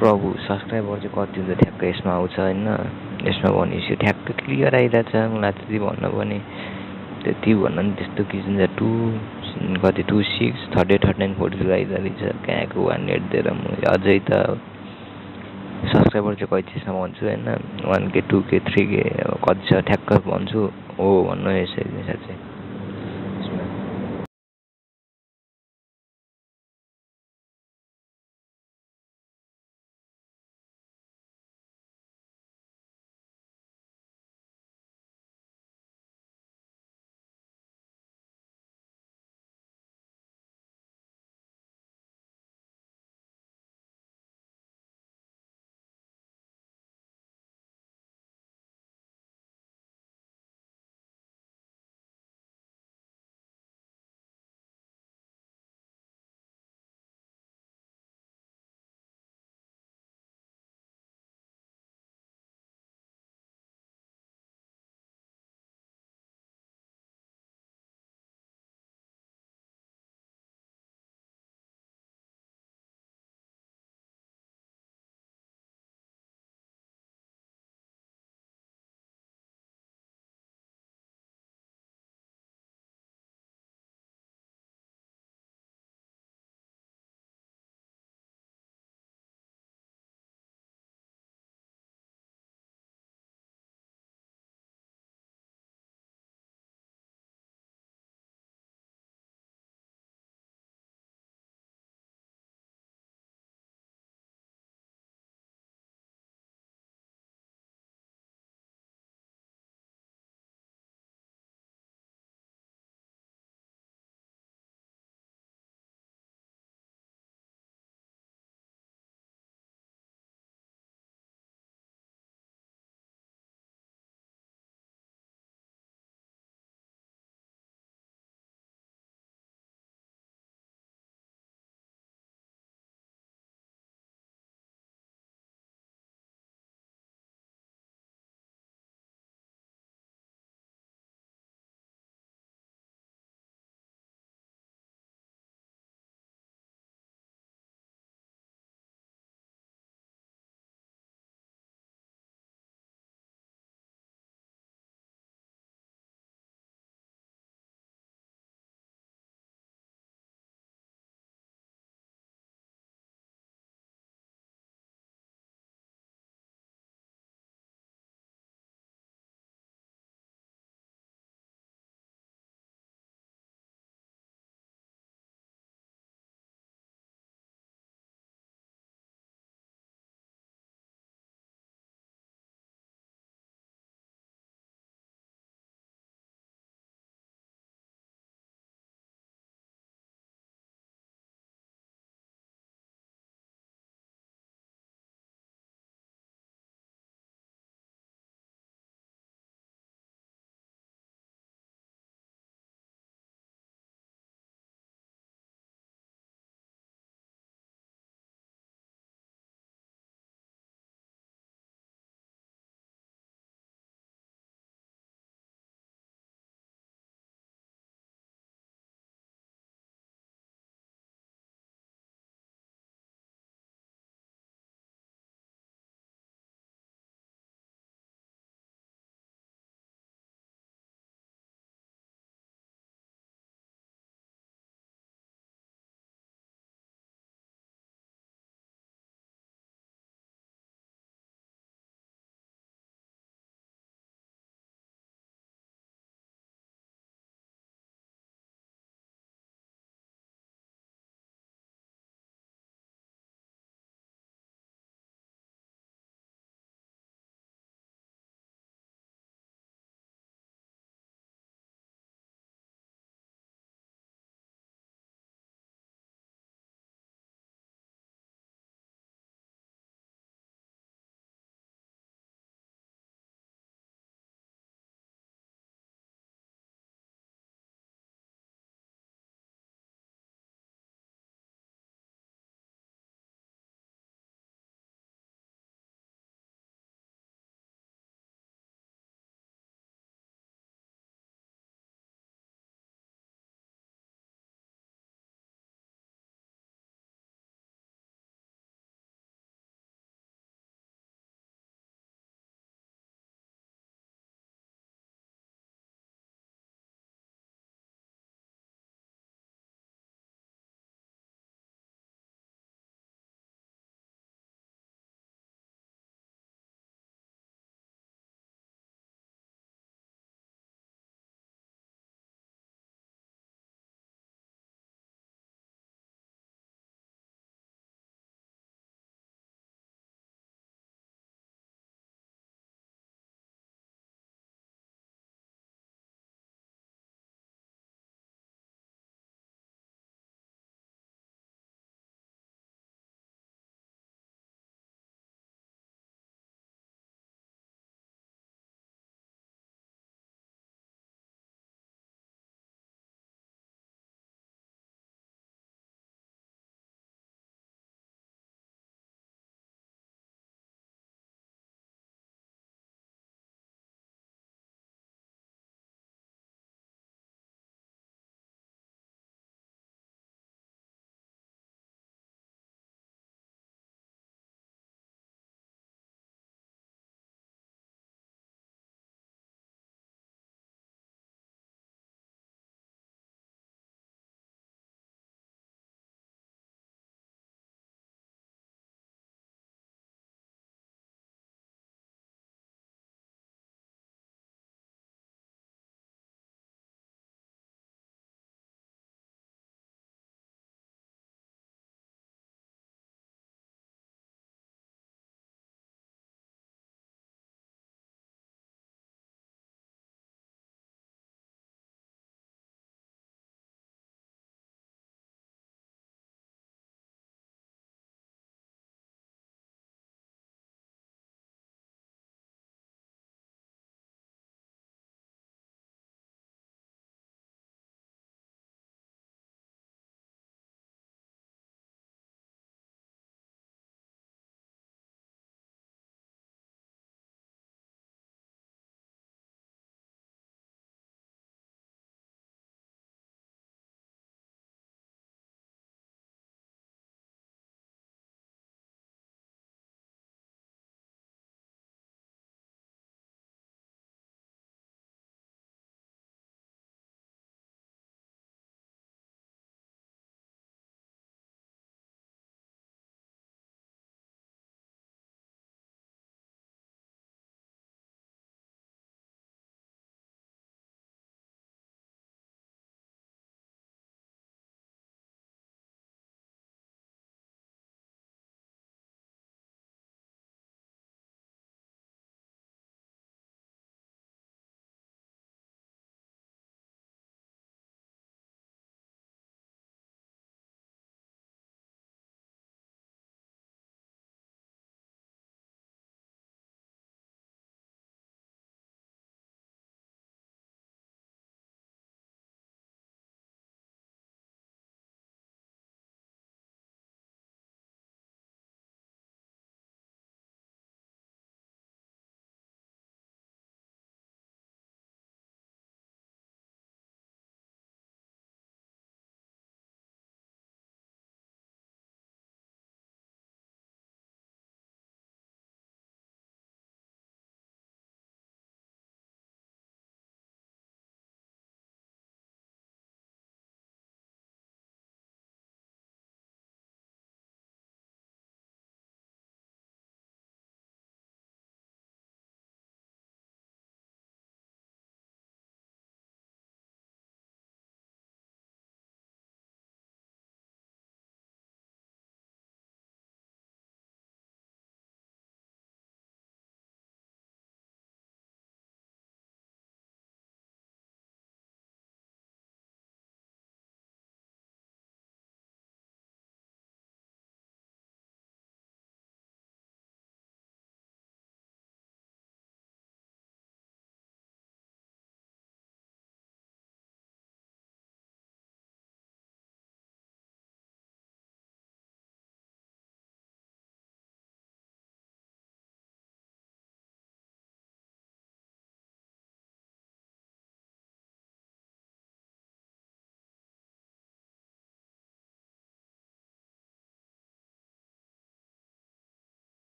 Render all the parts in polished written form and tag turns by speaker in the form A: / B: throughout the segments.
A: प्रभु subscriber चाहिँ कति हुन्छ ठ्याक्क यसमा आउँछ होइन, यसमा भनेपछि ठ्याक्क क्लियर आइरहेछ। मलाई त्यति भन्न पनि त्यति भन्न नि त्यस्तो के हुन्छ 26 38 39 40 आइरहेछ। कहाँको 1 दिएर म अझै त सब्सक्राइबर चाहिँ कति यसमा भन्छु होइन, 1K 2K 3K कति छ ठ्याक्क भन्छु हो भन्नु यसरी साँच्चै।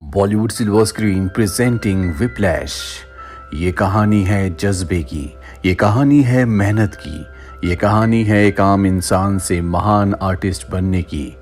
B: Bollywood silver screen presenting whiplash. ये कहानी है जज्बे की, ये कहानी है मेहनत की, ये कहानी है एक आम इंसान से महान आर्टिस्ट बनने की।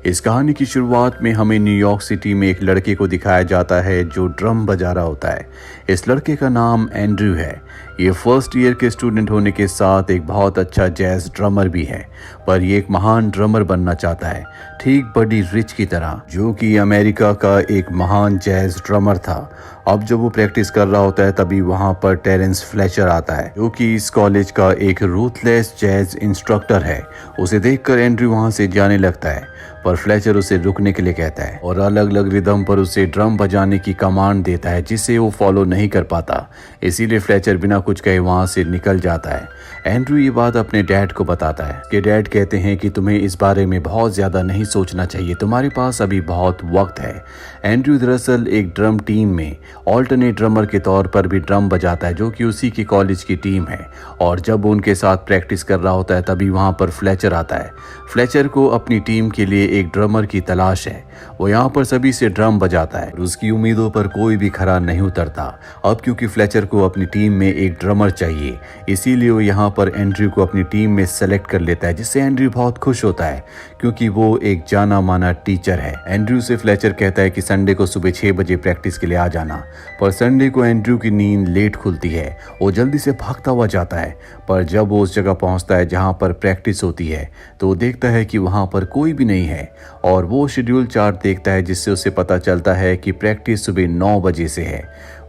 B: इस कहानी की शुरुआत में हमें न्यूयॉर्क सिटी में एक लड़के को दिखाया जाता है जो ड्रम बजा रहा होता है। इस लड़के का नाम एंड्रयू है। ये फर्स्ट ईयर के स्टूडेंट होने के साथ एक बहुत अच्छा जैज ड्रमर भी है, पर ये एक महान ड्रमर बनना चाहता है, ठीक बडी रिच की तरह, जो कि अमेरिका का एक महान जैज ड्रमर था। अब जब वो प्रैक्टिस कर रहा होता है तभी वहाँ पर टेरेंस फ्लेचर आता है, जो कि इस कॉलेज का एक रूथलेस जैज इंस्ट्रक्टर है। उसे देखकर एंड्रयू वहाँ से जाने लगता है, पर फ्लेचर उसे रुकने के लिए कहता है और अलग अलग रिदम पर उसे ड्रम बजाने की कमांड देता है, जिसे वो फॉलो नहीं कर पाता। इसीलिए फ्लेचर बिना कुछ कहे वहाँ से निकल जाता है। एंड्रयू ये बात अपने डैड को बताता है कि डैड कहते हैं कि तुम्हें इस बारे में बहुत ज्यादा नहीं सोचना चाहिए, तुम्हारे पास अभी बहुत वक्त है। एंड्रयू दरअसल एक ड्रम टीम में ऑल्टरनेट ड्रमर के तौर पर भी ड्रम बजाता है, जो कि उसी की कॉलेज की टीम है। और जब वो उनके साथ प्रैक्टिस कर रहा होता है तभी वहाँ पर फ्लेचर आता है। फ्लेचर को अपनी टीम के लिए एक ड्रमर की तलाश है। वो यहाँ पर सभी से ड्रम बजाता है और उसकी उम्मीदों पर कोई भी खरा नहीं उतरता। अब क्योंकि फ्लेचर को अपनी टीम में एक ड्रमर चाहिए, इसीलिए वो यहाँ पर एंड्रयू को अपनी टीम में सेलेक्ट कर लेता है, जिससे एंड्रयू बहुत खुश होता है क्योंकि वो एक जाना माना टीचर है। एंड्रयू से फ्लेचर कहता है कि संडे को सुबह 6 बजे प्रैक्टिस के लिए आ जाना, पर संडे को एंड्रयू की नींद लेट खुलती है। वो जल्दी से भागता हुआ जाता है, पर जब वो उस जगह पहुंचता है जहां पर प्रैक्टिस होती है तो वो देखता है कि वहां पर कोई भी नहीं है। और वो शेड्यूल चार्ट देखता है, जिससे उसे पता चलता है कि प्रैक्टिस सुबह 9 बजे से है।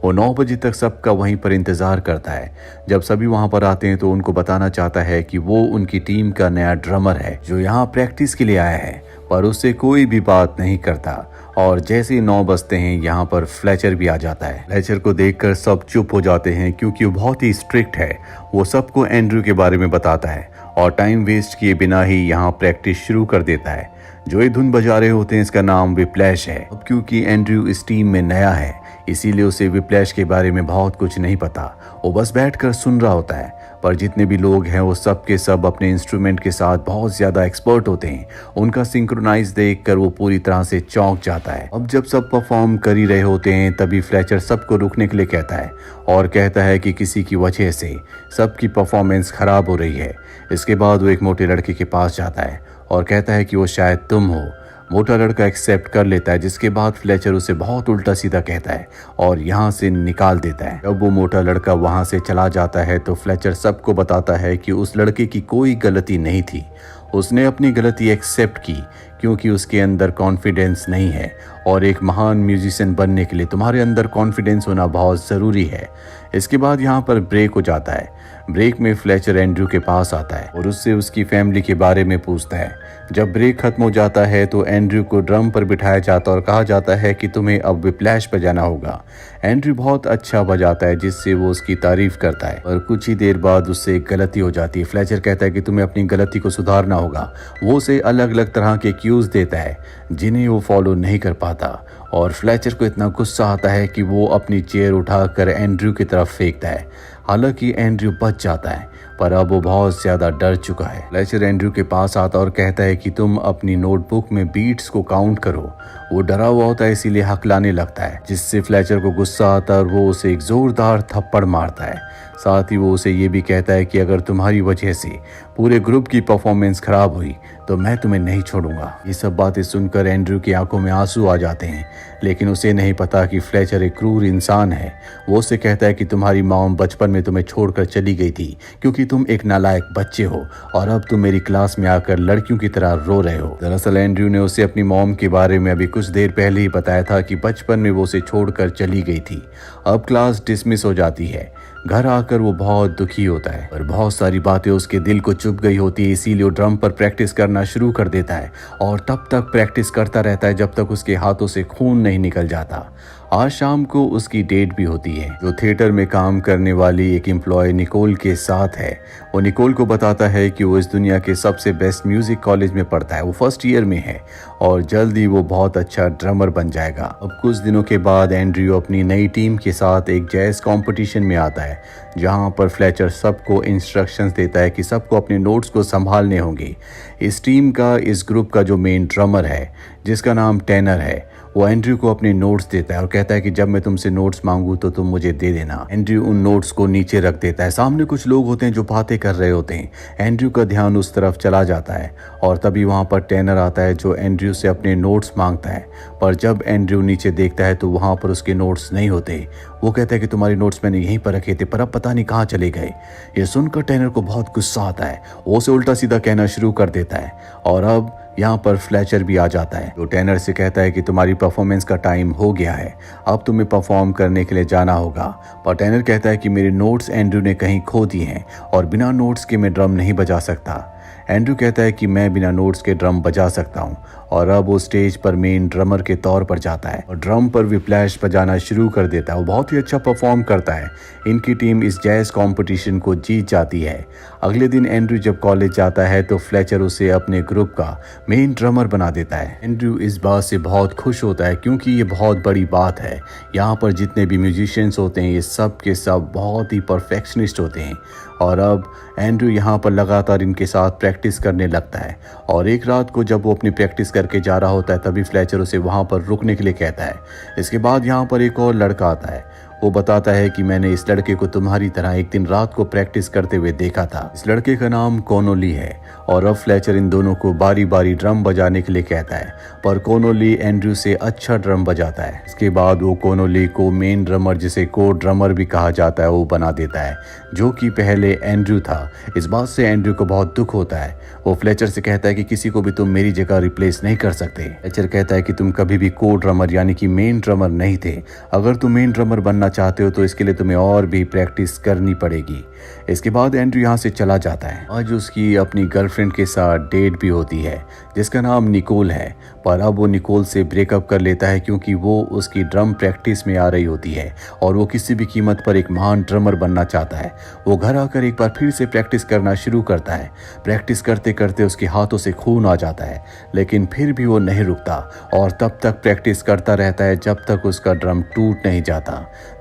B: वो 9 बजे तक सबका वहीं पर इंतजार करता है। जब सभी वहां पर आते हैं तो उनको बताना चाहता है कि वो उनकी टीम का नया ड्रमर है जो यहाँ प्रैक्टिस के लिए आया है, पर उससे कोई भी बात नहीं करता। और जैसे ही 9 बजते हैं यहाँ पर फ्लेचर भी आ जाता है। फ्लेचर को देखकर सब चुप हो जाते हैं क्योंकि वो बहुत ही स्ट्रिक्ट है। वो सबको एंड्रयू के बारे में बताता है और टाइम वेस्ट किए बिना ही यहाँ प्रैक्टिस शुरू कर देता है। जो ये धुन बजा रहे होते हैं इसका नाम विप्लैश है। अब क्योंकि एंड्रयू इस टीम में नया है, इसीलिए उसे विप्लैश के बारे में बहुत कुछ नहीं पता। वो बस बैठकर सुन रहा होता है, पर जितने भी लोग हैं वो सब के सब अपने इंस्ट्रूमेंट के साथ बहुत ज्यादा एक्सपर्ट होते हैं। उनका सिंक्रोनाइज देखकर वो पूरी तरह से चौंक जाता है। अब जब सब परफॉर्म कर ही रहे होते हैं तभी फ्लेचर सबको रुकने के लिए कहता है और कहता है कि किसी की वजह से सबकी परफॉर्मेंस खराब हो रही है। इसके बाद वो एक मोटे लड़के के पास जाता है और कहता है कि वो शायद तुम हो। मोटा लड़का एक्सेप्ट कर लेता है, जिसके बाद फ्लेचर उसे बहुत उल्टा सीधा कहता है और यहाँ से निकाल देता है। जब वो मोटा लड़का वहाँ से चला जाता है तो फ्लेचर सबको बताता है कि उस लड़के की कोई गलती नहीं थी। उसने अपनी गलती एक्सेप्ट की क्योंकि उसके अंदर कॉन्फिडेंस नहीं है, और एक महान म्यूजिशियन बनने के लिए तुम्हारे अंदर कॉन्फिडेंस होना बहुत ज़रूरी है। इसके बाद यहाँ पर ब्रेक हो जाता है। ब्रेक में फ्लेचर एंड्रयू के पास आता है और उससे उसकी फैमिली के बारे में पूछता है। जब ब्रेक खत्म हो जाता है तो एंड्रयू को ड्रम पर बिठाया जाता है और कहा जाता है कि तुम्हें अब विप्लैश बजाना होगा। एंड्रयू बहुत अच्छा बजाता है, जिससे वो उसकी तारीफ करता है, और कुछ ही देर बाद उससे एक गलती हो जाती है। फ्लेचर कहता है कि तुम्हें अपनी गलती को सुधारना होगा। वो उसे अलग अलग तरह के क्यूज देता है जिन्हें वो फॉलो नहीं कर पाता, और फ्लेचर को इतना गुस्सा आता है कि वो अपनी चेयर उठाकर एंड्रयू की तरफ फेंकता है। हालांकि एंड्रयू बच जाता है, पर अब वो बहुत ज्यादा डर चुका है। फ्लेचर एंड्रयू के पास आता और कहता है कि तुम अपनी नोटबुक में बीट्स को काउंट करो। वो डरा हुआ होता है, इसीलिए हकलाने लगता है, जिससे फ्लेचर को गुस्सा आता है और वो उसे एक जोरदार थप्पड़ मारता है। साथ ही वो उसे ये भी कहता है कि अगर तुम्हारी वजह से पूरे ग्रुप की परफॉर्मेंस खराब हुई तो मैं तुम्हें नहीं छोड़ूंगा। ये सब बातें सुनकर एंड्रयू की आंखों में आंसू आ जाते हैं, लेकिन उसे नहीं पता कि फ्लेचर एक क्रूर इंसान है। वो उसे कहता है कि तुम्हारी मॉम बचपन में तुम्हें छोड़कर चली गई थी क्योंकि तुम एक नालायक बच्चे हो, और अब तुम मेरी क्लास में आकर लड़कियों की तरह रो रहे हो। दरअसल एंड्रयू ने उसे अपनी मॉम के बारे में अभी कुछ देर पहले ही बताया था कि बचपन में वो उसे छोड़कर चली गई थी। अब क्लास डिसमिस हो जाती है। घर आकर वो बहुत दुखी होता है, और बहुत सारी बातें उसके दिल को चुभ गई होती है, इसीलिए वो ड्रम पर प्रैक्टिस करना शुरू कर देता है और तब तक प्रैक्टिस करता रहता है जब तक उसके हाथों से खून नहीं निकल जाता। आज शाम को उसकी डेट भी होती है, जो थिएटर में काम करने वाली एक एम्प्लॉय निकोल के साथ है। वो निकोल को बताता है कि वो इस दुनिया के सबसे बेस्ट म्यूजिक कॉलेज में पढ़ता है। वो फर्स्ट ईयर में है और जल्दी वो बहुत अच्छा ड्रमर बन जाएगा। अब कुछ दिनों के बाद एंड्रयू अपनी नई टीम के साथ एक जैज कंपटीशन में आता है, जहां पर फ्लेचर सबको इंस्ट्रक्शंस देता है कि सबको अपने नोट्स को संभालने होंगे। इस टीम का, इस ग्रुप का जो मेन ड्रमर है, जिसका नाम टेनर है, वो एंड्रयू को अपने नोट्स देता है और कहता है कि जब मैं तुमसे नोट्स मांगू तो तुम मुझे दे देना। एंड्रयू उन नोट्स को नीचे रख देता है। सामने कुछ लोग होते हैं जो बातें कर रहे होते हैं। एंड्रयू का ध्यान उस तरफ चला जाता है और तभी वहाँ पर टैनर आता है जो एंड्रयू से अपने नोट्स मांगता है। पर जब एंड्रयू नीचे देखता है तो वहाँ पर उसके नोट्स नहीं होते। वो कहता है कि तुम्हारे नोट्स मैंने यहीं पर रखे थे पर अब पता नहीं कहाँ चले गए। ये सुनकर टैनर को बहुत गुस्सा आता है। वो उसे उल्टा सीधा कहना शुरू कर देता है और अब यहाँ पर फ्लेचर भी आ जाता है जो टैनर से कहता है कि तुम्हारी परफॉर्मेंस का टाइम हो गया है, अब तुम्हें परफॉर्म करने के लिए जाना होगा। पर टैनर कहता है कि मेरे नोट्स एंड्रयू ने कहीं खो दिए हैं और बिना नोट्स के मैं ड्रम नहीं बजा सकता। एंड्रयू कहता है कि मैं बिना नोट्स के ड्रम बजा सकता हूँ और अब वो स्टेज पर मेन ड्रमर के तौर पर जाता है और ड्रम पर विप्लैश बजाना शुरू कर देता है। वो बहुत ही अच्छा परफॉर्म करता है। इनकी टीम इस जैज कंपटीशन को जीत जाती है। अगले दिन एंड्रयू जब कॉलेज जाता है तो फ्लेचर उसे अपने ग्रुप का मेन ड्रमर बना देता है। एंड्रयू इस बात से बहुत खुश होता है क्योंकि ये बहुत बड़ी बात है। यहाँ पर जितने भी म्यूजिशियंस होते हैं ये सब के सब बहुत ही परफेक्शनिस्ट होते हैं और अब एंड्रयू यहाँ पर लगातार इनके साथ प्रैक्टिस करने लगता है। और एक रात को जब वो अपनी प्रैक्टिस करके जा रहा होता है तभी फ्लेचर उसे वहाँ पर रुकने के लिए कहता है। इसके बाद यहाँ पर एक और लड़का आता है। वो बताता है कि मैंने इस लड़के को तुम्हारी तरह एक दिन रात को प्रैक्टिस करते हुए देखा था। इस लड़के का नाम कोनोली है और अब फ्लेचर इन दोनों को बारी बारी ड्रम बजाने के लिए कहता है पर कोनोली एंड्रयू से अच्छा ड्रम बजाता है। इसके बाद वो कोनोली को मेन ड्रमर जिसे को ड्रमर भी कहा जाता है वो बना देता है जो कि पहले एंड्रयू था। इस बात से एंड्रयू को बहुत दुख होता है। वो फ्लेचर से कहता है कि किसी को भी तुम मेरी जगह रिप्लेस नहीं कर सकते। फ्लेचर कहता है कि तुम कभी भी को ड्रमर यानी कि मेन ड्रमर नहीं थे। अगर तुम मेन ड्रमर बनना चाहते हो तो इसके लिए तुम्हें और भी प्रैक्टिस करनी पड़ेगी। इसके बाद एंड्रयू यहाँ से चला जाता है। आज उसकी अपनी गर्लफ्रेंड के साथ डेट भी होती है जिसका नाम निकोल है पर अब वो निकोल से ब्रेकअप कर लेता है क्योंकि वो उसकी ड्रम प्रैक्टिस में आ रही होती है और वो किसी भी कीमत पर एक महान ड्रमर बनना चाहता है। वो घर आकर एक बार फिर से प्रैक्टिस करना शुरू करता है। प्रैक्टिस करते करते उसके हाथों से खून आ जाता है लेकिन फिर भी वो नहीं रुकता और तब तक प्रैक्टिस करता रहता है जब तक उसका ड्रम टूट नहीं जाता।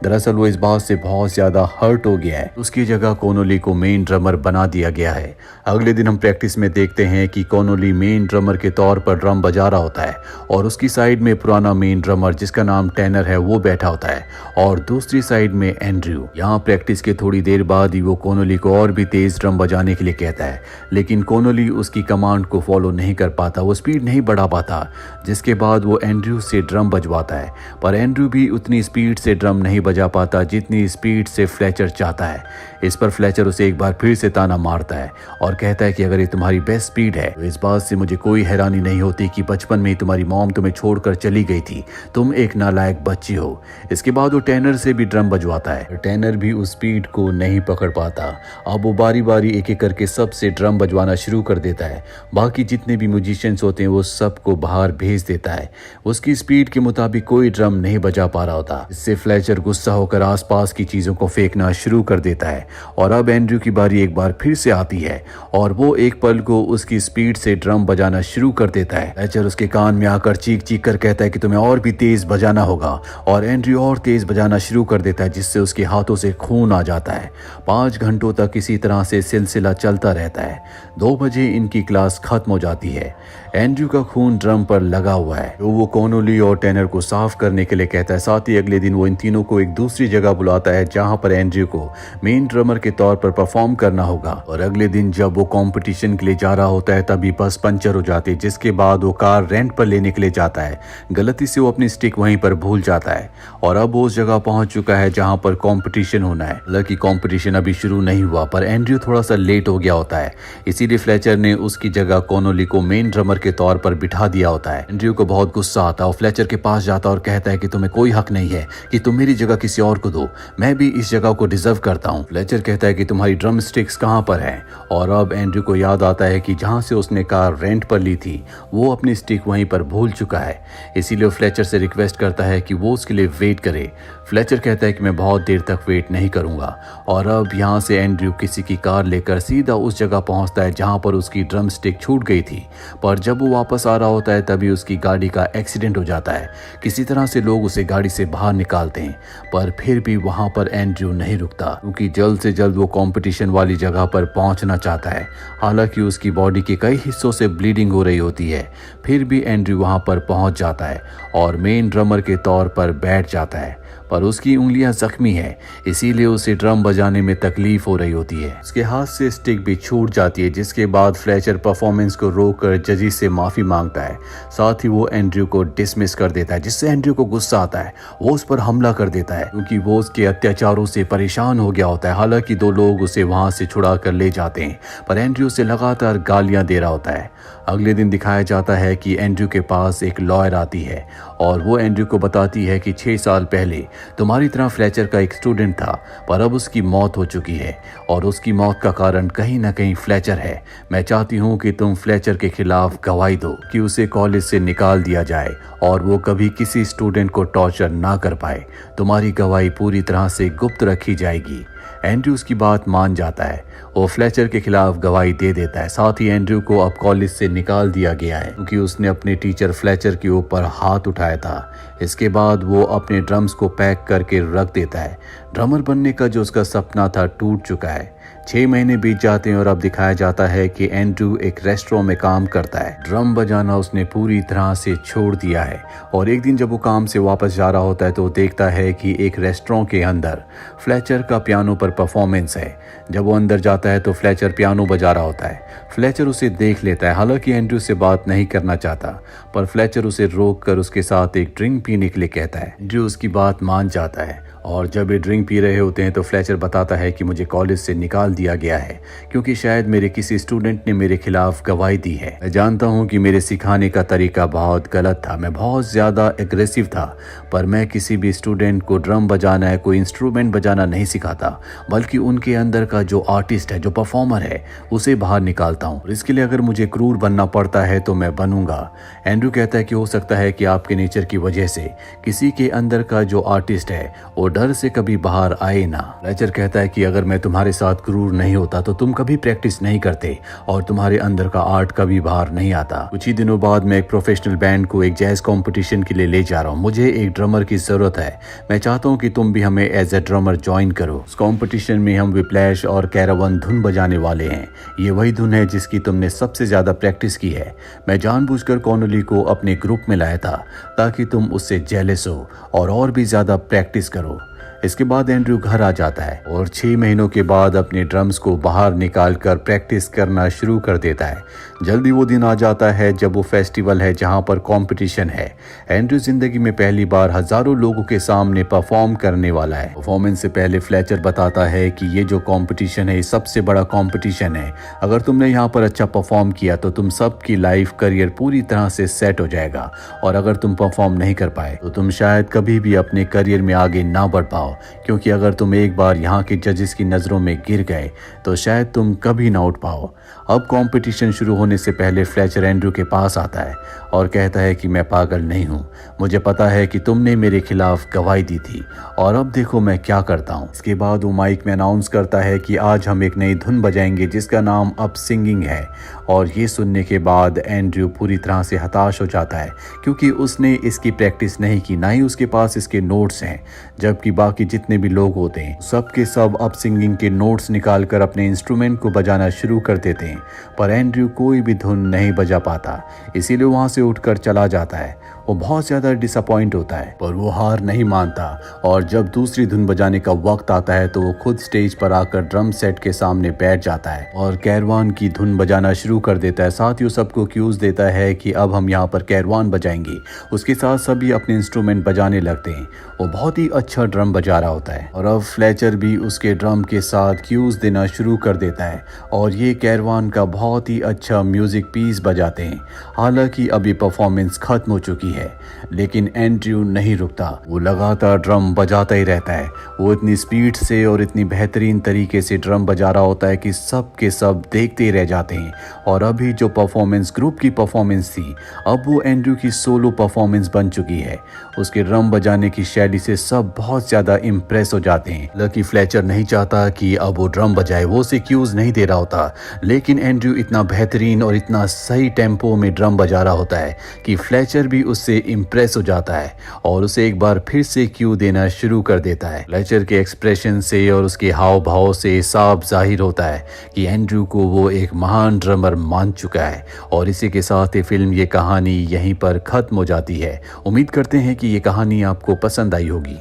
B: दरअसल वो इस बात से बहुत ज्यादा हर्ट हो गया है। उसकी जगह कोनोली को मेन ड्रमर बना दिया गया है। अगले दिन हम प्रैक्टिस में देखते हैं कि कोनोली मेन ड्रमर के तौर पर ड्रम बजा रहा होता है और उसकी साइड में पुराना मेन ड्रमर जिसका नाम टैनर है वो बैठा होता है और दूसरी साइड में एंड्रयू। यहाँ प्रैक्टिस के थोड़ी देर बाद ही वो कोनोली को और भी तेज ड्रम बजाने के लिए कहता है लेकिन कोनोली उसकी कमांड को फॉलो नहीं कर पाता। वो स्पीड नहीं बढ़ा पाता जिसके बाद वो एंड्रयू से ड्रम बजवाता है पर एंड्रयू भी उतनी स्पीड से ड्रम नहीं बजा पाता जितनी स्पीड से फ्लेचर चाहता है। इस पर फ्लेचर उसे एक बार फिर से ताना मारता है और कहता है कि अगर ये तुम्हारी बेस्ट स्पीड है तो इस बात से मुझे कोई हैरानी नहीं होती कि बचपन में ही तुम्हारी मॉम तुम्हें छोड़कर चली गई थी। तुम एक नालायक बच्ची हो। इसके बाद वो टैनर से भी ड्रम बजवाता है। टैनर भी उस स्पीड को नहीं पकड़ पाता। अब वो बारी बारी एक एक करके सबसे ड्रम बजवाना शुरू कर देता है। बाकी जितने भी म्यूजिशियंस होते हैं वो सबको बाहर भेज देता है। उसकी स्पीड के मुताबिक कोई ड्रम नहीं बजा पा रहा होता। इससे फ्लेचर गुस्सा होकर आसपास की चीजों को फेंकना शुरू कर देता है और अब एंड्रयू की बारी एक बार फिर से आती है और वो एक पल को उसकी स्पीड से ड्रम बजाना शुरू कर देता है। फ्लेचर उसके कान में आकर चीख चीख कर कहता है कि तुम्हें और भी तेज बजाना होगा और एंड्रयू और तेज बजाना शुरू कर देता है जिससे उसके हाथों से खून आ जाता है। 5 घंटों तक इसी तरह से सिलसिला चलता रहता है। 2 बजे इनकी क्लास खत्म हो जाती है। एंड्रयू का खून ड्रम पर लगा हुआ है जो वो कोनोली और टैनर को साफ करने के लिए कहता है। साथ ही अगले दिन वो इन तीनों को एक दूसरी जगह बुलाता है जहां पर एंड्रयू को मेन ड्रमर के तौर पर परफॉर्म करना होगा। और अगले दिन जब वो कंपटीशन के लिए जा रहा होता है तभी बस पंचर हो जाती है जिसके बाद वो कार रेंट पर लेने के लिए जाता है। गलती से वो अपनी स्टिक वहीं पर भूल जाता है और अब वो उस जगह पहुंच चुका है जहां पर कंपटीशन होना है। हालांकि कंपटीशन अभी शुरू नहीं हुआ पर एंड्रयू थोड़ा सा लेट हो गया होता है इसीलिए फ्लेचर ने उसकी जगह कोनोली को मेन ड्रमर के तौर पर बिठा दिया होता है। एंड्रयू को बहुत गुस्सा आता है और फ्लेचर के पास जाता और कहता है कि तुम्हें कोई हक नहीं है कि तुम मेरी जगह किसी और को दो। मैं भी इस जगह को डिजर्व करता हूँ। फ्लेचर कहता है कि तुम्हारी ड्रम स्टिक्स कहाँ पर है और अब एंड्रयू को याद आता है कि जहाँ से उसने कार रेंट पर ली थी वो अपनी स्टिक वहीं पर भूल चुका है। इसीलिए फ्लेचर से रिक्वेस्ट करता है कि वो उसके लिए वेट करे। फ्लेचर कहता है कि मैं बहुत देर तक वेट नहीं करूंगा और अब यहाँ से एंड्रयू किसी की कार लेकर सीधा उस जगह पहुंचता है जहां पर उसकी ड्रम स्टिक छूट गई थी। पर जब वो वापस आ रहा होता है तभी उसकी गाड़ी का एक्सीडेंट हो जाता है। किसी तरह से लोग उसे गाड़ी से बाहर निकालते हैं पर फिर भी वहां पर एंड्रयू नहीं रुकता क्योंकि जल्द से जल्द वो कंपटीशन वाली जगह पर पहुंचना चाहता है। हालांकि उसकी बॉडी के कई हिस्सों से ब्लीडिंग हो रही होती है फिर भी फाइनली एंड्रयू वहां पर पहुंच जाता है और मेन ड्रमर के तौर पर बैठ जाता है, पर उसकी उंगलियां जख्मी है, इसीलिए उसे ड्रम बजाने में तकलीफ हो रही होती है। उसके हाथ से स्टिक भी छूट जाती है, जिसके बाद फ्लेचर परफॉर्मेंस को रोककर जजेस से माफी मांगता है। साथ ही वो एंड्रयू को डिसमिस कर देता है, जिससे एंड्रयू को गुस्सा आता है। वो उस पर हमला कर देता है क्योंकि वो उसके अत्याचारों से परेशान हो गया होता है। हालांकि 2 लोग उसे वहां से छुड़ा कर ले जाते हैं, पर एंड्रयू उसे लगातार गालियां दे रहा होता है। अगले दिन दिखाया जाता है कि एंड्रयू के पास एक लॉयर आती है और वो एंड्रयू को बताती है कि 6 साल पहले तुम्हारी तरह फ्लेचर का एक स्टूडेंट था, पर अब उसकी मौत हो चुकी है और उसकी मौत का कारण कहीं ना कहीं फ्लेचर है। मैं चाहती हूँ कि तुम फ्लेचर के खिलाफ गवाही दो कि उसे कॉलेज से निकाल दिया जाए और वो कभी किसी स्टूडेंट को टॉर्चर ना कर पाए। तुम्हारी गवाही पूरी तरह से गुप्त रखी जाएगी। एंड्रयू उसकी बात मान जाता है। वो फ्लेचर के खिलाफ गवाही दे देता है। साथ ही एंड्रयू को अब कॉलेज से निकाल दिया गया है क्योंकि उसने अपने टीचर फ्लेचर के ऊपर हाथ उठाया था। इसके बाद वो अपने ड्रम्स को पैक करके रख देता है। ड्रमर बनने का जो उसका सपना था टूट चुका है। 6 महीने बीत जाते हैं और अब दिखाया जाता है कि एंड्रयू एक रेस्टोरेंट में काम करता है। ड्रम बजाना उसने पूरी तरह से छोड़ दिया है और एक दिन जब वो काम से वापस जा रहा होता है तो वो देखता है कि एक रेस्टोरेंट के अंदर फ्लेचर का पियानो पर परफॉर्मेंस है। जब वो अंदर जाता है तो फ्लेचर पियानो बजा रहा होता है। फ्लेचर उसे देख लेता है। हालांकि एंड्रयू से बात नहीं करना चाहता, पर फ्लेचर उसे रोक कर उसके साथ एक ड्रिंक पीने के लिए कहता है। एंड्रयू उसकी बात मान जाता है और जब ये ड्रिंक पी रहे होते हैं तो फ्लेचर बताता है कि मुझे कॉलेज से निकाल दिया गया है क्योंकि शायद मेरे किसी स्टूडेंट ने मेरे खिलाफ गवाही दी है। मैं जानता हूँ कि मेरे सिखाने का तरीका बहुत गलत था, मैं बहुत ज़्यादा एग्रेसिव था, पर मैं किसी भी स्टूडेंट को ड्रम बजाना है, कोई इंस्ट्रूमेंट बजाना नहीं सिखाता, बल्कि उनके अंदर का जो आर्टिस्ट है, जो परफॉर्मर है, उसे बाहर निकालता हूँ। इसके लिए अगर मुझे क्रूर बनना पड़ता है तो मैं बनूंगा। एंड्रयू कहता है कि हो सकता है कि आपके नेचर की वजह से किसी के अंदर का जो आर्टिस्ट है वो डर से कभी बाहर आए ना। फ्लेचर कहता है कि अगर मैं तुम्हारे साथ क्रूर नहीं होता तो तुम कभी प्रैक्टिस नहीं करते और तुम्हारे अंदर का आर्ट कभी बाहर नहीं आता। कुछ ही दिनों बाद मैं एक प्रोफेशनल बैंड को एक जैज कंपटीशन के लिए ले जा रहा हूँ। मुझे एक ड्रमर की जरूरत है। मैं चाहता हूँ कि तुम भी हमें एज ए ड्रमर ज्वाइन करो। इस कंपटीशन में हम विप्लैश और कैरावन धुन बजाने वाले हैं। ये वही धुन है जिसकी तुमने सबसे ज्यादा प्रैक्टिस की है। मैं जानबूझकर कॉनोली को अपने ग्रुप में लाया था ताकि तुम उससे जेलस हो और भी ज्यादा प्रैक्टिस करो। इसके बाद एंड्रयू घर आ जाता है और 6 महीनों के बाद अपने ड्रम्स को बाहर निकालकर प्रैक्टिस करना शुरू कर देता है। जल्दी वो दिन आ जाता है जब वो फेस्टिवल है जहां पर कंपटीशन है। एंड्रयू जिंदगी में पहली बार हजारों लोगों के सामने परफॉर्म करने वाला है। परफॉर्मेंस से पहले फ्लेचर बताता है कि ये जो कंपटीशन है ये सबसे बड़ा कंपटीशन है। अगर तुमने यहाँ पर अच्छा परफॉर्म किया तो तुम सबकी लाइफ करियर पूरी तरह से सेट हो जाएगा और अगर तुम परफॉर्म नहीं कर पाए तो तुम शायद कभी भी अपने करियर में आगे ना बढ़ पाओ, क्योंकि अगर तुम एक बार यहाँ के जजेस की नजरों में गिर गए तो शायद तुम कभी ना उठ पाओ। अब कंपटीशन शुरू होने से पहले फ्लेचर एंड्रयू के पास आता है और कहता है कि मैं पागल नहीं हूँ, मुझे पता है कि तुमने मेरे खिलाफ गवाही दी थी और अब देखो मैं क्या करता हूँ। इसके बाद वो माइक में अनाउंस करता है कि आज हम एक नई धुन बजाएंगे जिसका नाम अब सिंगिंग है। और ये सुनने के बाद एंड्रयू पूरी तरह से हताश हो जाता है क्योंकि उसने इसकी प्रैक्टिस नहीं की, ना ही उसके पास इसके नोट्स हैं, जबकि बाकी जितने भी लोग होते हैं सब के सब अब सिंगिंग के नोट्स निकालकर अपने इंस्ट्रूमेंट को बजाना शुरू कर देते हैं, पर एंड्रयू कोई भी धुन नहीं बजा पाता। इसीलिए वहां से उठकर चला जाता है। वो बहुत ज्यादा डिसअपॉइंट होता है, पर वो हार नहीं मानता और जब दूसरी धुन बजाने का वक्त आता है तो वो खुद स्टेज पर आकर ड्रम सेट के सामने बैठ जाता है और कैरवान की धुन बजाना शुरू कर देता है। साथ ही वो सबको क्यूज देता है कि अब हम यहाँ पर कैरवान बजाएंगे। उसके साथ सभी अपने इंस्ट्रूमेंट बजाने लगते हैं। वो बहुत ही अच्छा ड्रम बजा रहा होता है और अब फ्लेचर भी उसके ड्रम के साथ क्यूज देना शुरू कर देता है और ये कैरवान का बहुत ही अच्छा म्यूजिक पीस बजाते हैं। हालांकि अब ये परफॉर्मेंस खत्म हो चुकी है, लेकिन एंड्रयू नहीं रुकता। वो लगातार ड्रम बजाता ही रहता है। वो इतनी स्पीड से और इतनी बेहतरीन तरीके से ड्रम बजा रहा होता है कि सब के सब देखते ही रह जाते हैं। और अभी जो परफॉर्मेंस ग्रुप की परफॉर्मेंस थी, अब वो एंड्रयू की सोलो परफॉर्मेंस बन चुकी है। उसके ड्रम बजाने की शैली से सब बहुत ज्यादा इम्प्रेस हो जाते हैं। लकी फ्लेचर नहीं चाहता कि अब वो ड्रम बजाए, वो उसे क्यूज नहीं दे रहा होता, लेकिन एंड्रयू इतना बेहतरीन और इतना सही टेम्पो में ड्रम बजा रहा होता है कि फ्लेचर भी उससे से इम्प्रेस हो जाता है और उसे एक बार फिर से क्यू देना शुरू कर देता है। फ्लेचर के एक्सप्रेशन से और उसके हाव भाव से साफ जाहिर होता है कि एंड्रू को वो एक महान ड्रमर मान चुका है। और इसी के साथ ये फिल्म, ये कहानी यहीं पर खत्म हो जाती है। उम्मीद करते हैं कि ये कहानी आपको पसंद आई होगी।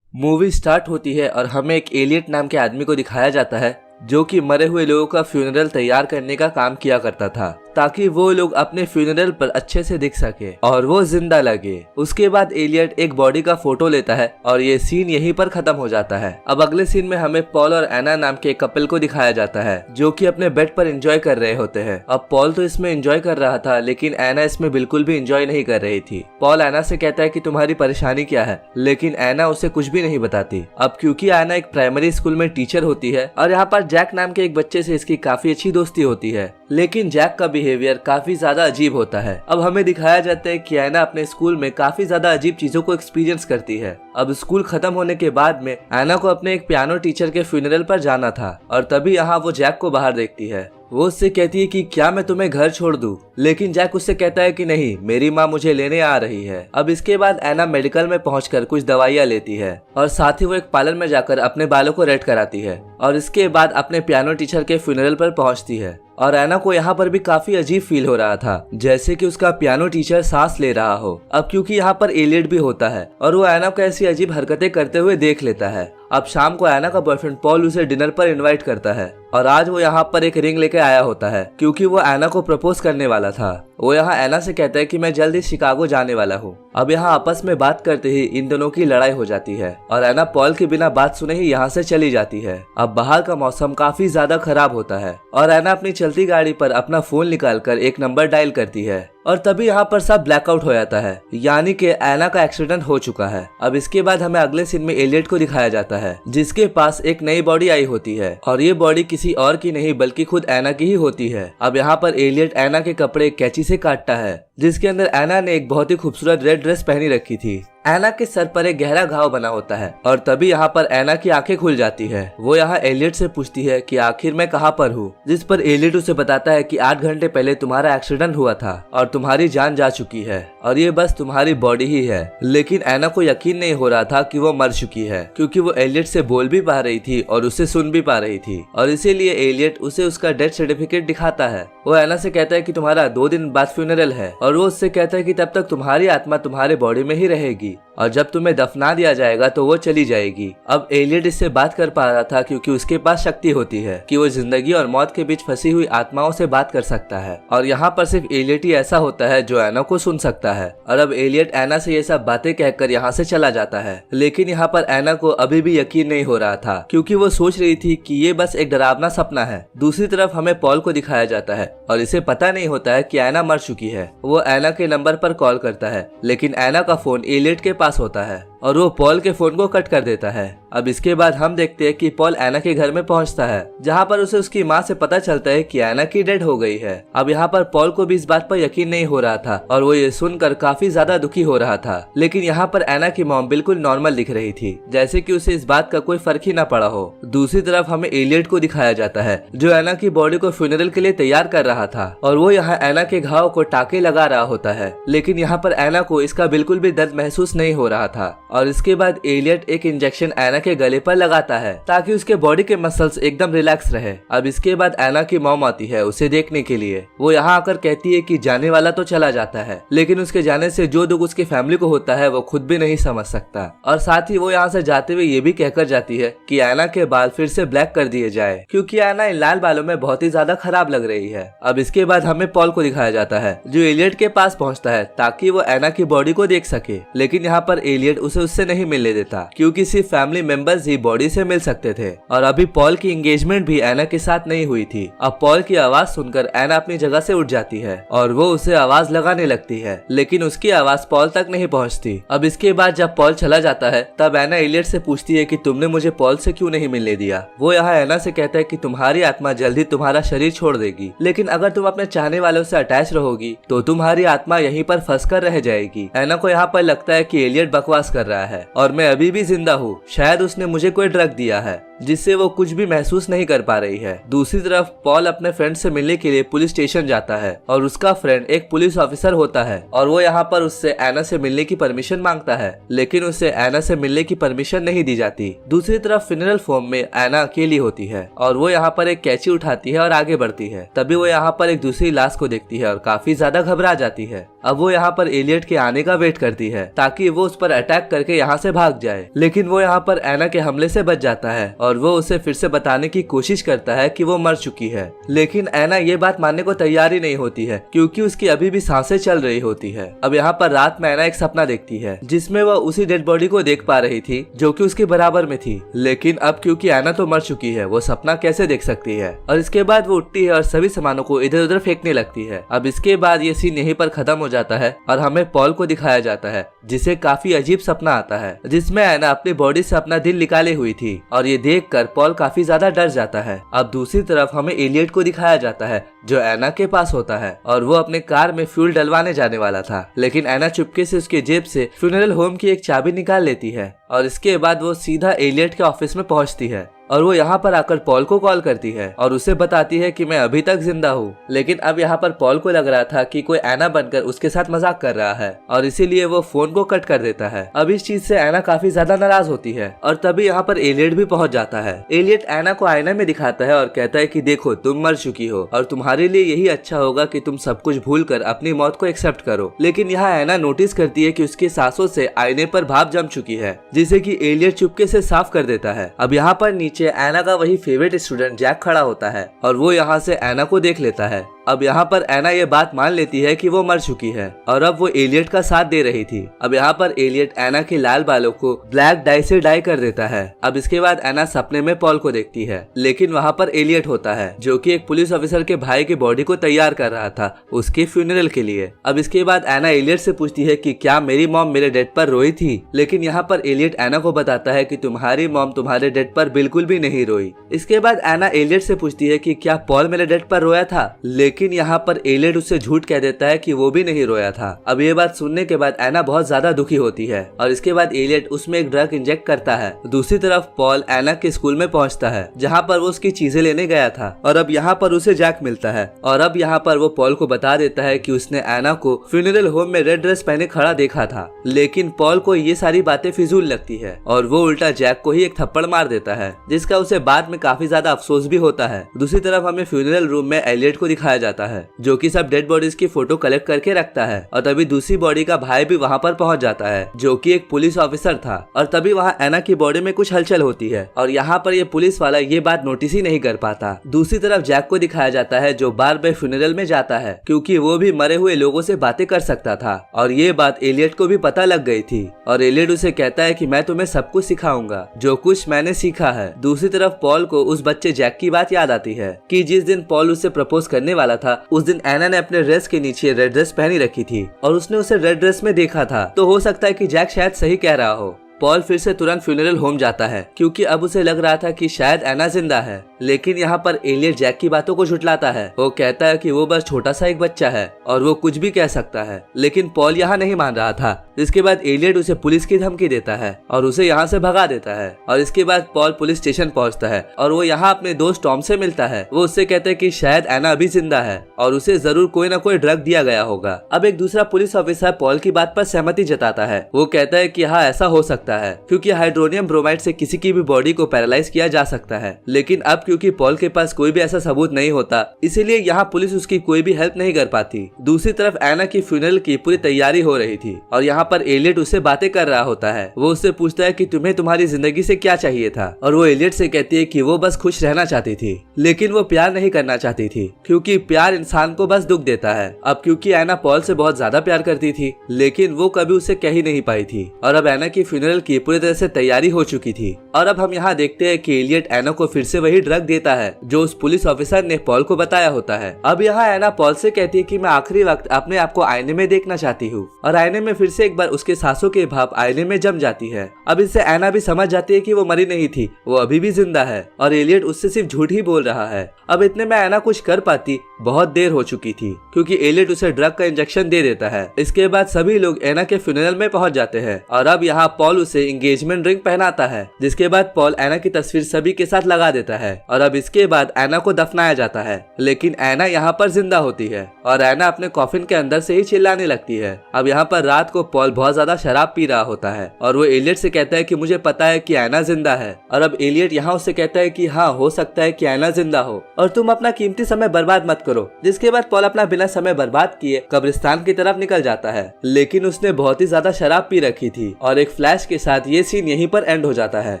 C: मूवी स्टार्ट होती है और हमें एक एलियट नाम के आदमी को दिखाया जाता है जो कि मरे हुए लोगों का फ्यूनरल तैयार करने का काम किया करता था ताकि वो लोग अपने फ्यूनरल पर अच्छे से दिख सके और वो जिंदा लगे। उसके बाद एलियट एक बॉडी का फोटो लेता है और ये सीन यहीं पर खत्म हो जाता है। अब अगले सीन में हमें पॉल और एना नाम के एक कपल को दिखाया जाता है जो कि अपने बेड पर एंजॉय कर रहे होते हैं। अब पॉल तो इसमें एंजॉय कर रहा था लेकिन एना इसमें बिल्कुल भी एंजॉय नहीं कर रही थी। पॉल एना से कहता है कि तुम्हारी परेशानी क्या है, लेकिन एना उसे कुछ भी नहीं बताती। अब क्योंकि एना एक प्राइमरी स्कूल में टीचर होती है और यहाँ पर जैक नाम के एक बच्चे से इसकी काफी अच्छी दोस्ती होती है, लेकिन जैक का बिहेवियर काफी ज्यादा अजीब होता है। अब हमें दिखाया जाता है कि एना अपने स्कूल में काफी ज्यादा अजीब चीजों को एक्सपीरियंस करती है। अब स्कूल खत्म होने के बाद में एना को अपने एक पियानो टीचर के फ्यूनरल पर जाना था और तभी यहाँ वो जैक को बाहर देखती है। वो उससे कहती है कि क्या मैं तुम्हें घर छोड़ दूं, लेकिन जैक उससे कहता है कि नहीं, मेरी माँ मुझे लेने आ रही है। अब इसके बाद एना मेडिकल में पहुंचकर कुछ दवाइयाँ लेती है और साथ ही वो एक पार्लर में जाकर अपने बालों को रेड कराती है और इसके बाद अपने पियानो टीचर के फ्यूनरल पर पहुंचती है। और एना को यहाँ पर भी काफी अजीब फील हो रहा था, जैसे कि उसका पियानो टीचर सांस ले रहा हो। अब क्योंकि यहाँ पर एलियट भी होता है और वो एना को ऐसी अजीब हरकतें करते हुए देख लेता है। अब शाम को एना का बॉयफ्रेंड पॉल उसे डिनर पर इनवाइट करता है और आज वो यहाँ पर एक रिंग लेके आया होता है क्योंकि वो एना को प्रपोज करने वाला था। वो यहाँ एना से कहता है कि मैं जल्द ही शिकागो जाने वाला हूँ। अब यहाँ आपस में बात करते ही इन दोनों की लड़ाई हो जाती है और एना पॉल के बिना बात सुने ही यहाँ से चली जाती है। अब बाहर का मौसम काफी ज्यादा खराब होता है और एना अपनी चलती गाड़ी पर अपना फोन निकालकर एक नंबर डायल करती है और तभी यहाँ पर सब ब्लैकआउट हो जाता है, यानी कि एना का एक्सीडेंट हो चुका है। अब इसके बाद हमें अगले सीन में एलियट को दिखाया जाता है जिसके पास एक नई बॉडी आई होती है और ये बॉडी किसी और की नहीं बल्कि खुद एना की ही होती है। अब यहाँ पर एलियट एना के कपड़े कैंची से काटता है जिसके अंदर एना ने एक बहुत ही खूबसूरत रेड ड्रेस पहनी रखी थी। एना के सर पर एक गहरा घाव बना होता है और तभी यहाँ पर एना की आंखें खुल जाती है। वो यहाँ एलियट से पूछती है कि आखिर मैं कहाँ पर हूँ, जिस पर एलियट उसे बताता है कि 8 घंटे पहले तुम्हारा एक्सीडेंट हुआ था और तुम्हारी जान जा चुकी है और ये बस तुम्हारी बॉडी ही है। लेकिन एना को यकीन नहीं हो रहा था कि वो मर चुकी है क्योंकि वो एलियट से बोल भी पा रही थी और उसे सुन भी पा रही थी और इसीलिए एलियट उसे उसका डेथ सर्टिफिकेट दिखाता है। वो एना से कहता है कि तुम्हारा 2 दिन बाद फ्यूनरल है और वो उससे कहता है कि तब तक तुम्हारी आत्मा तुम्हारे बॉडी में ही रहेगी और जब तुम्हें दफना दिया जाएगा तो वो चली जाएगी। अब एलियट इससे बात कर पा रहा था क्योंकि उसके पास शक्ति होती है कि वो जिंदगी और मौत के बीच फंसी हुई आत्माओं से बात कर सकता है और यहाँ पर सिर्फ एलियट ही ऐसा होता है जो एना को सुन सकता है। और अब एलियट एना से ये सब बातें कहकर यहाँ से चला जाता है, लेकिन यहाँ पर एना को अभी भी यकीन नहीं हो रहा था क्योंकि वो सोच रही थी कि ये बस एक डरावना सपना है। दूसरी तरफ हमें पॉल को दिखाया जाता है और इसे पता नहीं होता है कि एना मर चुकी है। वो एना के नंबर पर कॉल करता है लेकिन एना का फोन एलियट के पास होता है और वो पॉल के फोन को कट कर देता है। अब इसके बाद हम देखते हैं कि पॉल एना के घर में पहुंचता है जहां पर उसे उसकी मां से पता चलता है कि एना की डेड हो गई है। अब यहाँ पर पॉल को भी इस बात पर यकीन नहीं हो रहा था और वो ये सुनकर काफी ज्यादा दुखी हो रहा था, लेकिन यहाँ पर एना की मॉम बिल्कुल नॉर्मल दिख रही थी, जैसे कि उसे इस बात का कोई फर्क ही ना पड़ा हो। दूसरी तरफ हमें एलियट को दिखाया जाता है जो एना की बॉडी को फ्यूनरल के लिए तैयार कर रहा था और वो यहाँ एना के घाव को टाके लगा रहा होता है, लेकिन यहाँ पर एना को इसका बिल्कुल भी दर्द महसूस नहीं हो रहा था। और इसके बाद एलियट एक इंजेक्शन एना के गले पर लगाता है ताकि उसके बॉडी के मसल्स एकदम रिलैक्स रहे। अब इसके बाद एना की मॉम आती है उसे देखने के लिए। वो यहाँ आकर कहती है कि जाने वाला तो चला जाता है, लेकिन उसके जाने से जो दुख उसकी फैमिली को होता है वो खुद भी नहीं समझ सकता। और साथ ही वो यहाँ से जाते हुए ये भी कहकर जाती है कि एना के बाल फिर से ब्लैक कर दिए जाए क्योंकि एना इन लाल बालों में बहुत ही ज्यादा खराब लग रही है। अब इसके बाद हमें पॉल को दिखाया जाता है जो एलियट के पास पहुँचता है ताकि वो एना की बॉडी को देख सके, लेकिन यहाँ पर एलियट उसे से उससे नहीं मिलने देता, क्योंकि सिर्फ फैमिली मेंबर्स ही बॉडी से मिल सकते थे। और अभी पॉल की एंगेजमेंट भी एना के साथ नहीं हुई थी। अब पॉल की आवाज सुनकर एना अपनी जगह से उठ जाती है और वो उसे आवाज लगाने लगती है, लेकिन उसकी आवाज पॉल तक नहीं पहुंचती। अब इसके बाद जब पॉल चला जाता है तब एना एलियट से पूछती है कि तुमने मुझे पॉल से क्यों नहीं मिलने दिया। वो यहाँ एना से कहता है कि तुम्हारी आत्मा जल्दी तुम्हारा शरीर छोड़ देगी, लेकिन अगर तुम अपने चाहने वालों से अटैच रहोगी तो तुम्हारी आत्मा यहीं पर फंस कर रह जाएगी। एना को यहाँ पर लगता है कि एलियट बकवास कर रहा है और मैं अभी भी जिंदा हूँ, शायद उसने मुझे कोई ड्रग दिया है जिससे वो कुछ भी महसूस नहीं कर पा रही है। दूसरी तरफ पॉल अपने फ्रेंड से मिलने के लिए पुलिस स्टेशन जाता है और उसका फ्रेंड एक पुलिस ऑफिसर होता है और वो यहाँ पर उससे एना से मिलने की परमिशन मांगता है, लेकिन उसे एना से मिलने की परमिशन नहीं दी जाती। दूसरी तरफ फ्यूनरल फॉर्म में एना अकेली होती है और वो यहाँ पर एक कैंची उठाती है और आगे बढ़ती है। तभी वो यहाँ पर एक दूसरी लाश को देखती है और काफी ज्यादा घबरा जाती है। अब वो यहाँ पर एलियट के आने का वेट करती है ताकि वो उस पर अटैक करके यहाँ से भाग जाए, लेकिन वो यहाँ पर एना के हमले से बच जाता है और वो उसे फिर से बताने की कोशिश करता है कि वो मर चुकी है। लेकिन एना ये बात मानने को तैयार ही नहीं होती है, क्योंकि उसकी अभी भी सांसें चल रही होती है। अब यहाँ पर रात में एना एक सपना देखती है जिसमें वह उसी डेड बॉडी को देख पा रही थी जो कि उसके बराबर में थी, लेकिन अब क्योंकि एना तो मर चुकी है वो सपना कैसे देख सकती है। और इसके बाद वो उठती है और सभी सामानों को इधर उधर फेंकने लगती है। अब इसके बाद ये सीन यहीं पर खत्म हो जाता है और हमें पॉल को दिखाया जाता है जिसे काफी अजीब सपना आता है जिसमें एना अपनी बॉडी से अपना दिल निकाले हुई थी और ये देखकर पॉल काफी ज्यादा डर जाता है। अब दूसरी तरफ हमें एलियट को दिखाया जाता है जो एना के पास होता है और वो अपने कार में फ्यूल डलवाने जाने वाला था, लेकिन एना चुपके से उसके जेब से फ्यूनरल होम की एक चाबी निकाल लेती है और इसके बाद वो सीधा एलियट के ऑफिस में पहुंचती है और वो यहाँ पर आकर पॉल को कॉल करती है और उसे बताती है कि मैं अभी तक जिंदा हूँ। लेकिन अब यहाँ पर पॉल को लग रहा था कि कोई एना बनकर उसके साथ मजाक कर रहा है और इसीलिए वो फोन को कट कर देता है। अब इस चीज से एना काफी ज्यादा नाराज होती है और तभी यहाँ पर एलियट भी पहुंच जाता है। एलियट एना को आईना में दिखाता है और कहता है कि देखो तुम मर चुकी हो और तुम्हारे लिए यही अच्छा होगा कि तुम सब कुछ भूल कर अपनी मौत को एक्सेप्ट करो। लेकिन यहाँ एना नोटिस करती है कि उसकी सांसों से आईने पर भाप जम चुकी है जिसे कि एलियट चुपके से साफ कर देता है। अब यहाँ पर नीचे एना का वही फेवरेट स्टूडेंट जैक खड़ा होता है और वो यहाँ से एना को देख लेता है। अब यहाँ पर एना ये बात मान लेती है कि वो मर चुकी है और अब वो एलियट का साथ दे रही थी। अब यहाँ पर एलियट एना के लाल बालों को ब्लैक डाई से डाई कर देता है। अब इसके बाद एना सपने में पॉल को देखती है, लेकिन वहाँ पर एलियट होता है जो कि एक पुलिस ऑफिसर के भाई की बॉडी को तैयार कर रहा था उसके फ्यूनरल के लिए। अब इसके बाद एना एलियट से पूछती है कि क्या मेरी मॉम मेरे डेड पर रोई थी, लेकिन यहाँ पर एलियट एना को बताता है कि तुम्हारी मॉम तुम्हारे डेड पर बिल्कुल भी नहीं रोई। इसके बाद एना एलियट से पूछती है कि क्या पॉल मेरे डेड पर रोया था, लेकिन यहाँ पर एलियट उससे झूठ कह देता है कि वो भी नहीं रोया था। अब ये बात सुनने के बाद एना बहुत ज्यादा दुखी होती है और इसके बाद एलियट उसमें एक ड्रग इंजेक्ट करता है। दूसरी तरफ पॉल एना के स्कूल में पहुंचता है जहाँ पर वो उसकी चीजें लेने गया था और अब यहाँ पर उसे जैक मिलता है और अब यहाँ पर वो पॉल को बता देता है कि उसने एना को फ्यूनरल होम में रेड ड्रेस पहने खड़ा देखा था, लेकिन पॉल को ये सारी बातें फिजूल लगती है और वो उल्टा जैक को ही एक थप्पड़ मार देता है जिसका उसे बाद में काफी ज्यादा अफसोस भी होता है। दूसरी तरफ हमें फ्यूनरल रूम में एलियट को दिखाया जाता है जो कि सब डेड बॉडीज की फोटो कलेक्ट करके रखता है और तभी दूसरी बॉडी का भाई भी वहाँ पर पहुँच जाता है जो कि एक पुलिस ऑफिसर था और तभी वहाँ एना की बॉडी में कुछ हलचल होती है और यहाँ पर ये पुलिस वाला ये बात नोटिस ही नहीं कर पाता। दूसरी तरफ जैक को दिखाया जाता है जो बार बार फ्यूनरल में जाता है क्योंकि वो भी मरे हुए लोगों से बातें कर सकता था और ये बात एलियट को भी पता लग गई थी और एलियट उसे कहता है कि मैं तुम्हें सब कुछ सिखाऊंगा जो कुछ मैंने सीखा है। दूसरी तरफ पॉल को उस बच्चे जैक की बात याद आती है कि जिस दिन पॉल उससे प्रपोज करने वाला था उस दिन एना ने अपने ड्रेस के नीचे रेड ड्रेस पहनी रखी थी और उसने उसे रेड ड्रेस में देखा था, तो हो सकता है कि जैक शायद सही कह रहा हो। पॉल फिर से तुरंत फ्यूनरल होम जाता है क्योंकि अब उसे लग रहा था कि शायद एना जिंदा है, लेकिन यहाँ पर एलियट जैक की बातों को झुठलाता है। वो कहता है कि वो बस छोटा सा एक बच्चा है और वो कुछ भी कह सकता है, लेकिन पॉल यहाँ नहीं मान रहा था। इसके बाद एलियट उसे पुलिस की धमकी देता है और उसे यहाँ से भगा देता है और इसके बाद पॉल पुलिस स्टेशन पहुँचता है और वो यहाँ अपने दोस्त टॉम से मिलता है। वो उससे कहता है कि शायद एना अभी जिंदा है और उसे जरूर कोई ना कोई ड्रग दिया गया होगा। अब एक दूसरा पुलिस ऑफिसर पॉल की बात पर सहमति जताता है। वो कहता है कि हाँ ऐसा हो सकता सकता है, क्योंकि हाइड्रोनियम ब्रोमाइड से किसी की भी बॉडी को पैरालाइज किया जा सकता है। लेकिन अब क्योंकि पॉल के पास कोई भी ऐसा सबूत नहीं होता, इसीलिए यहाँ पुलिस उसकी कोई भी हेल्प नहीं कर पाती। दूसरी तरफ एना की फ्यूनरल की पूरी तैयारी हो रही थी और यहाँ पर एलियट उससे बातें कर रहा होता है। वो उससे पूछता है कि तुम्हें तुम्हारी जिंदगी से क्या चाहिए था, और वो एलियट से कहती है कि वो बस खुश रहना चाहती थी, लेकिन वो प्यार नहीं करना चाहती थी, क्योंकि प्यार इंसान को बस दुख देता है। अब क्योंकि एना पॉल से बहुत ज्यादा प्यार करती थी, लेकिन वो कभी उसे कह ही नहीं पाई थी, और अब एना की फ्यूनरल की पूरी तरह से तैयारी हो चुकी थी। और अब हम यहाँ देखते हैं कि एलियट एना को फिर से वही ड्रग देता है जो उस पुलिस ऑफिसर ने पॉल को बताया होता है। अब यहाँ एना पॉल से कहती है कि मैं आखिरी वक्त अपने आप को आईने में देखना चाहती हूँ, और आईने में फिर से एक बार उसके सांसों के भाप आईने में जम जाती है। अब इससे एना भी समझ जाती है कि वो मरी नहीं थी, वो अभी भी जिंदा है, और एलियट उससे सिर्फ झूठ ही बोल रहा है। अब इतने में एना कुछ कर पाती बहुत देर हो चुकी थी, क्योंकि एलियट उसे ड्रग का इंजेक्शन दे देता है। इसके बाद सभी लोग एना के फ्यूनरल में पहुंच जाते हैं, और अब यहाँ पॉल उसे एंगेजमेंट रिंग पहनाता है, जिसके बाद पॉल एना की तस्वीर सभी के साथ लगा देता है, और अब इसके बाद एना को दफनाया जाता है। लेकिन एना यहाँ पर जिंदा होती है, और एना अपने कॉफिन के अंदर से ही चिल्लाने लगती है। अब यहाँ पर रात को पॉल बहुत ज्यादा शराब पी रहा होता है, और वो एलियट से कहता है कि मुझे पता है कि एना जिंदा है। और अब एलियट यहाँ उससे कहता है कि हाँ, हो सकता है कि एना जिंदा हो, और तुम अपना कीमती समय बर्बाद मत करो। जिसके बाद पॉल अपना बिना समय बर्बाद किए कब्रिस्तान की तरफ निकल जाता है, लेकिन उसने बहुत ही ज्यादा शराब पी रखी थी, और एक फ्लैश के साथ ये सीन यहीं पर एंड हो जाता है।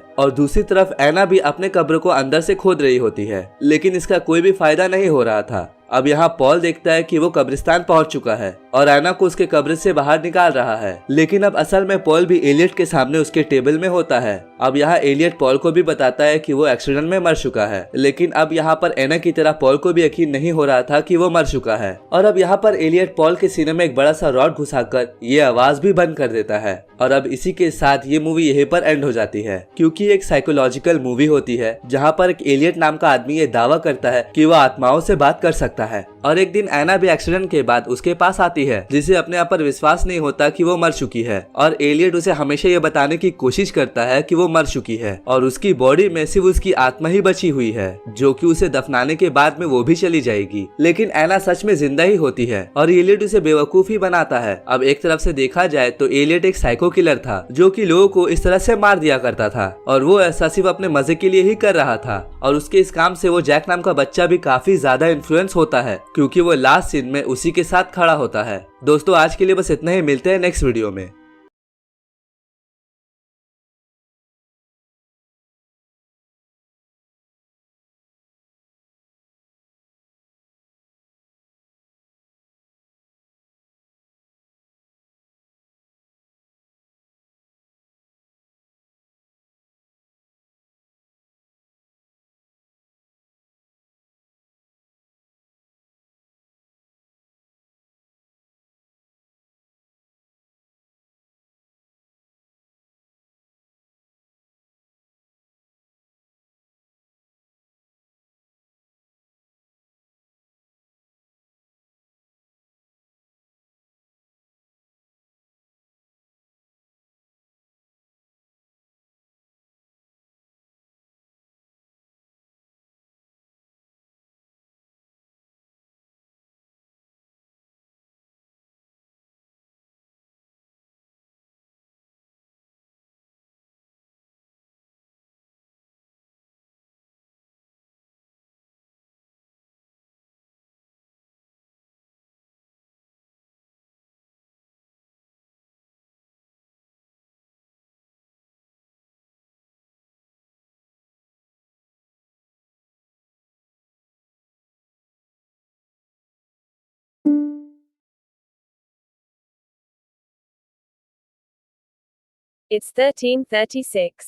C: और दूसरी तरफ एना भी अपने कब्र को अंदर से खोद रही होती है, लेकिन इसका कोई भी फायदा नहीं हो रहा था। अब यहाँ पॉल देखता है कि वो कब्रिस्तान पहुंच चुका है और एना को उसके कब्र से बाहर निकाल रहा है, लेकिन अब असल में पॉल भी एलियट के सामने उसके टेबल में होता है। अब यहाँ एलियट पॉल को भी बताता है कि वो एक्सीडेंट में मर चुका है, लेकिन अब यहाँ पर एना की तरह पॉल को भी यकीन नहीं हो रहा था कि वो मर चुका है। और अब यहाँ पर एलियट पॉल के सीने में एक बड़ा सा रॉड घुसाकर ये आवाज भी बंद कर देता है, और अब इसी के साथ ये मूवी यहीं पर एंड हो जाती है, क्योंकि एक साइकोलॉजिकल मूवी होती है जहाँ पर एक एलियट नाम का आदमी ये दावा करता है कि वो आत्माओं से बात कर सकता है। और एक दिन एना भी एक्सीडेंट के बाद उसके पास आती है, जिसे अपने आप पर विश्वास नहीं होता कि वो मर चुकी है, और एलियट उसे हमेशा ये बताने की कोशिश करता है कि वो मर चुकी है और उसकी बॉडी में सिर्फ उसकी आत्मा ही बची हुई है, जो कि उसे दफनाने के बाद में वो भी चली जाएगी। लेकिन एना सच में जिंदा ही होती है और एलियट उसे बेवकूफ ही बनाता है। अब एक तरफ से देखा जाए तो एलियट एक साइको किलर था, जो कि लोगों को इस तरह से मार दिया करता था, और वो ऐसा सिर्फ अपने मजे के लिए ही कर रहा था। और उसके इस काम से वो जैक नाम का बच्चा भी काफी ज्यादा इन्फ्लुएंस होता है, क्योंकि वो लास्ट सीन में उसी के साथ खड़ा होता है। दोस्तों, आज के लिए बस इतना ही, मिलते हैं नेक्स्ट वीडियो में।
D: It's 13:36.